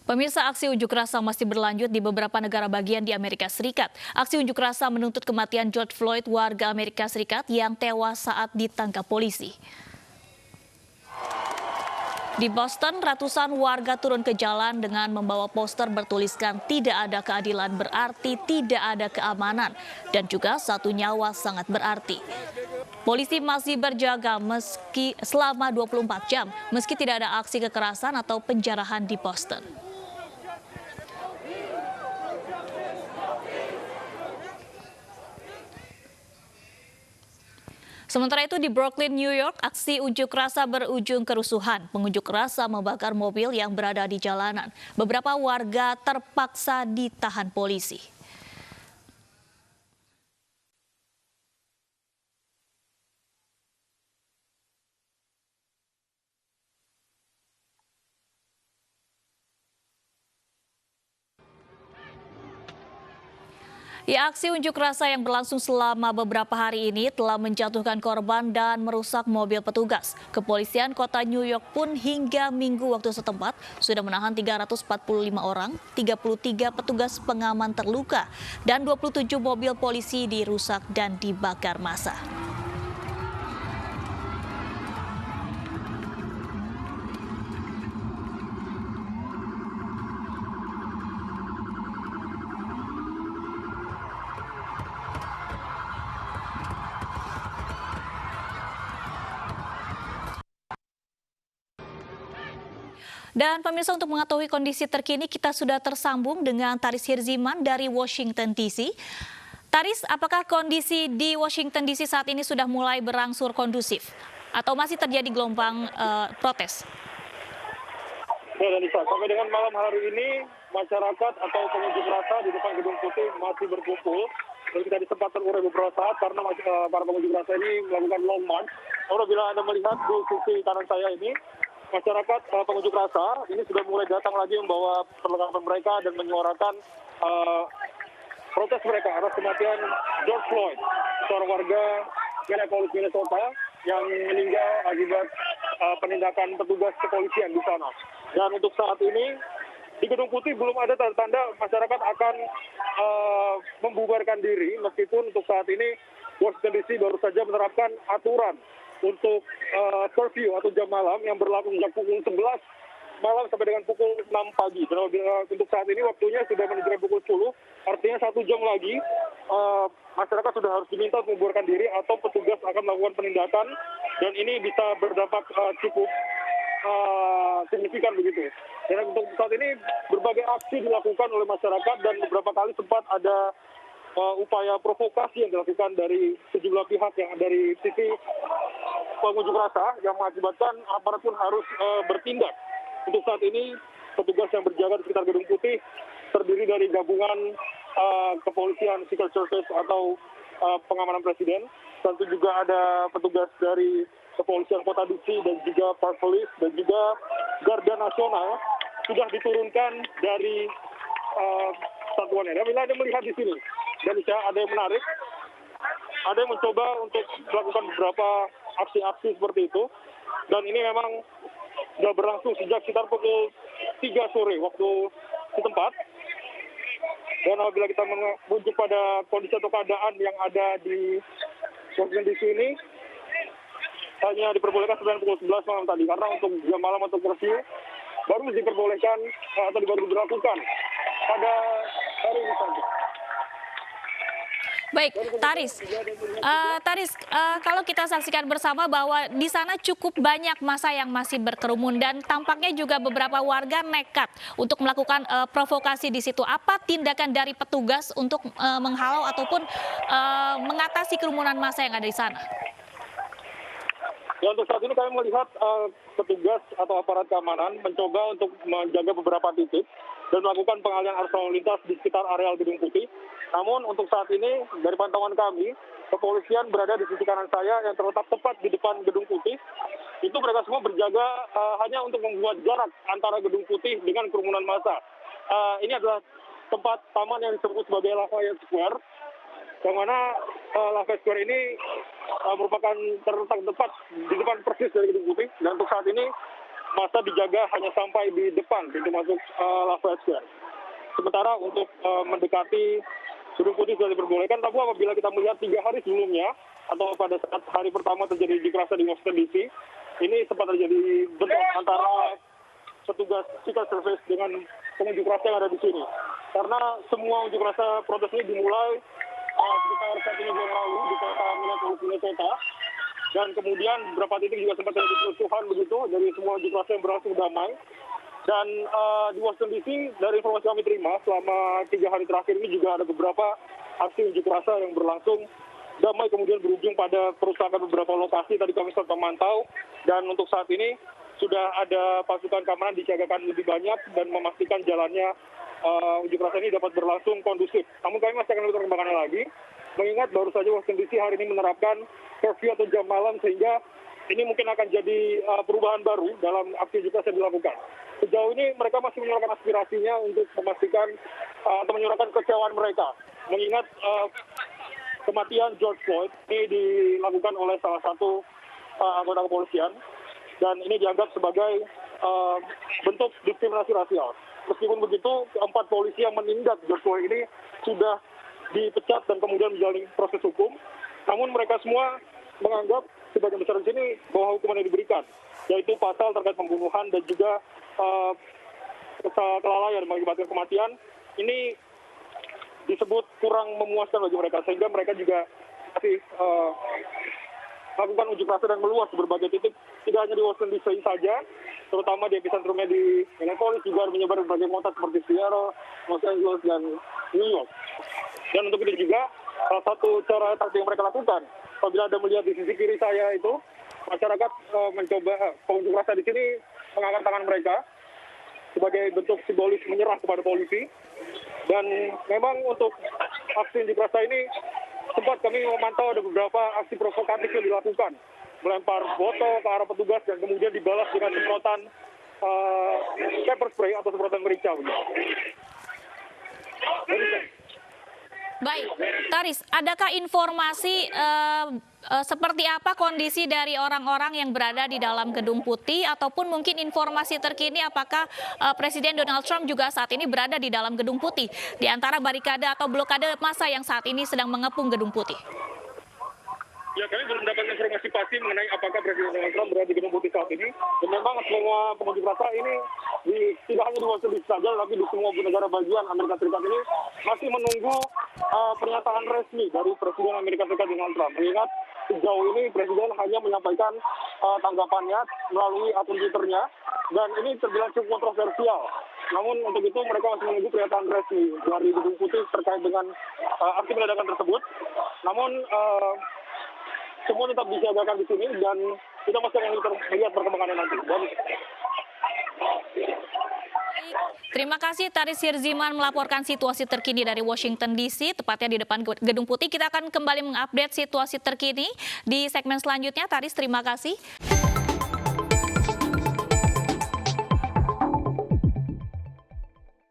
Pemirsa, aksi unjuk rasa masih berlanjut di beberapa negara bagian di Amerika Serikat. Aksi unjuk rasa menuntut kematian George Floyd, warga Amerika Serikat yang tewas saat ditangkap polisi. Di Boston, ratusan warga turun ke jalan dengan membawa poster bertuliskan "Tidak ada keadilan berarti tidak ada keamanan" dan juga "Satu nyawa sangat berarti". Polisi masih berjaga selama 24 jam meski tidak ada aksi kekerasan atau penjarahan di Boston. Sementara itu di Brooklyn, New York, aksi unjuk rasa berujung kerusuhan. Pengunjuk rasa membakar mobil yang berada di jalanan. Beberapa warga terpaksa ditahan polisi. Ya, aksi unjuk rasa yang berlangsung selama beberapa hari ini telah menjatuhkan korban dan merusak mobil petugas. Kepolisian kota New York pun hingga Minggu waktu setempat sudah menahan 345 orang, 33 petugas pengaman terluka, dan 27 mobil polisi dirusak dan dibakar massa. Dan pemirsa, untuk mengetahui kondisi terkini kita sudah tersambung dengan Taris Hirziman dari Washington DC. Taris, apakah kondisi di Washington DC saat ini sudah mulai berangsur kondusif atau masih terjadi gelombang protes? Ya, Danisa, sampai dengan malam hari ini masyarakat atau pengunjuk rasa di depan Gedung Putih masih berkumpul. Dan kita sempat terurai beberapa saat karena para pengunjuk rasa ini melakukan long march. Apabila Anda melihat di sisi kanan saya ini, masyarakat pengunjuk rasa ini sudah mulai datang lagi membawa perlengkapan mereka dan menyuarakan protes mereka atas kematian George Floyd, seorang warga Minneapolis, Minnesota yang meninggal akibat penindakan petugas kepolisian di sana. Dan untuk saat ini di Gedung Putih belum ada tanda-tanda masyarakat akan membubarkan diri, meskipun untuk saat ini Washington DC baru saja menerapkan aturan untuk curfew atau jam malam yang berlaku sejak pukul 11 malam sampai dengan pukul 6 pagi. Dan untuk saat ini waktunya sudah menunjukkan pukul 10, artinya 1 jam lagi masyarakat sudah harus diminta membubarkan diri atau petugas akan melakukan penindakan, dan ini bisa berdampak cukup signifikan begitu. Dan untuk saat ini berbagai aksi dilakukan oleh masyarakat dan beberapa kali sempat ada upaya provokasi yang dilakukan dari sejumlah pihak yang dari sisi pengunjuk rasa yang mengakibatkan aparat pun harus bertindak. Untuk saat ini petugas yang berjaga di sekitar Gedung Putih terdiri dari gabungan kepolisian Secret Service atau pengamanan presiden. Tentu juga ada petugas dari kepolisian kota DC dan juga Park Police dan juga Garda Nasional sudah diturunkan dari satuannya. Dan bila Anda melihat di sini, dan ada yang menarik, ada yang mencoba untuk melakukan beberapa aksi-aksi seperti itu, dan ini memang sudah berlangsung sejak sekitar pukul 3 sore waktu setempat. Dan apabila kita merujuk pada kondisi atau keadaan yang ada di Washington DC ini, hanya diperbolehkan sampai pukul 11 malam tadi, karena untuk jam malam atau curfew baru diperbolehkan atau baru diberlakukan pada hari ini saja. Baik, Taris, kalau kita saksikan bersama bahwa di sana cukup banyak massa yang masih berkerumun dan tampaknya juga beberapa warga nekat untuk melakukan provokasi di situ. Apa tindakan dari petugas untuk menghalau ataupun mengatasi kerumunan massa yang ada di sana? Ya, untuk saat ini kami melihat petugas atau aparat keamanan mencoba untuk menjaga beberapa titik dan melakukan pengalihan arus lalu lintas di sekitar areal Gedung Putih. Namun untuk saat ini dari pantauan kami, kepolisian berada di sisi kanan saya yang terletak tepat di depan Gedung Putih. Itu mereka semua berjaga hanya untuk membuat jarak antara Gedung Putih dengan kerumunan massa. Ini adalah tempat taman yang disebut sebagai Lafayette Square, yang mana Lafayette Square ini merupakan terletak tepat di depan persis dari Gedung Putih. Dan untuk saat ini masa dijaga hanya sampai di depan pintu masuk Lafayette Square. Sementara untuk mendekati Gedung Putih sudah diperbolehkan, tapi apabila kita melihat 3 hari sebelumnya, atau pada saat hari pertama terjadi unjuk rasa di Washington DC, ini sempat terjadi bentrok antara petugas Secret Service dengan pengunjuk rasa yang ada di sini. Karena semua unjuk rasa protes ini dimulai sekitar 1 minggu yang lalu di kota Minneapolis, Minnesota. Dan kemudian beberapa titik juga sempat terjadi kerusuhan begitu dari semua unjuk rasa yang berlangsung damai. Dan di Washington DC, dari informasi kami terima, selama 3 hari terakhir ini juga ada beberapa aksi unjuk rasa yang berlangsung damai, kemudian berujung pada perusakan beberapa lokasi. Tadi kami sempat memantau, dan untuk saat ini sudah ada pasukan keamanan disiagakan lebih banyak dan memastikan jalannya unjuk rasa ini dapat berlangsung kondusif. Namun kami masih akan melihat perkembangannya lagi, mengingat baru saja Washington DC hari ini menerapkan curfew atau jam malam, sehingga ini mungkin akan jadi perubahan baru dalam aksi unjuk rasa yang dilakukan. Sejauh ini mereka masih menyuarakan aspirasinya untuk memastikan atau menyuarakan kekecewaan mereka, mengingat kematian George Floyd ini dilakukan oleh salah satu anggota kepolisian, dan ini dianggap sebagai bentuk diskriminasi rasial. Meskipun begitu, 4 polisi yang menindak George Floyd ini sudah dipecat dan kemudian menjalani proses hukum. Namun mereka semua menganggap sebagian besar di sini bahwa hukuman yang diberikan, yaitu pasal terkait pembunuhan dan juga kelalaian mengakibatkan kematian, ini disebut kurang memuaskan bagi mereka, sehingga mereka juga masih melakukan unjuk rasa dan meluas di berbagai titik, tidak hanya di Washington DC saja, terutama di epicentrumnya di Minneapolis, juga menyebar di berbagai kota seperti Seattle, Los Angeles, dan New York. Dan untuk itu juga, salah satu cara taktik yang mereka lakukan, apabila Anda melihat di sisi kiri saya itu, masyarakat mencoba pengunjuk rasa di sini mengangkat tangan mereka sebagai bentuk simbolis menyerah kepada polisi. Dan memang untuk aksi unjuk rasa ini sempat kami memantau ada beberapa aksi provokatif yang dilakukan, melempar botol ke arah petugas dan kemudian dibalas dengan semprotan pepper spray atau semprotan merica. Baik, Taris, adakah informasi seperti apa kondisi dari orang-orang yang berada di dalam Gedung Putih, ataupun mungkin informasi terkini apakah Presiden Donald Trump juga saat ini berada di dalam Gedung Putih, di antara barikade atau blokade massa yang saat ini sedang mengepung Gedung Putih? Ya, kami belum mendapatkan informasi pasti mengenai apakah Presiden Donald Trump berada di Gedung Putih saat ini. Dan memang semua pengunjuk rasa ini tidak hanya di Washington DC saja, tapi di semua negara bagian Amerika Serikat ini masih menunggu pernyataan resmi dari Presiden Amerika Serikat Donald Trump. Mengingat sejauh ini Presiden hanya menyampaikan tanggapannya melalui akun Twitternya, dan ini terbilang cukup kontroversial. Namun untuk itu mereka masih menunggu pernyataan resmi dari Gedung Putih terkait dengan aksi peledakan tersebut. Namun semua tetap disiagakan di sini, dan kita masih akan melihat perkembangannya nanti. Terima kasih Taris Hirziman melaporkan situasi terkini dari Washington DC, tepatnya di depan Gedung Putih. Kita akan kembali mengupdate situasi terkini di segmen selanjutnya. Taris, terima kasih.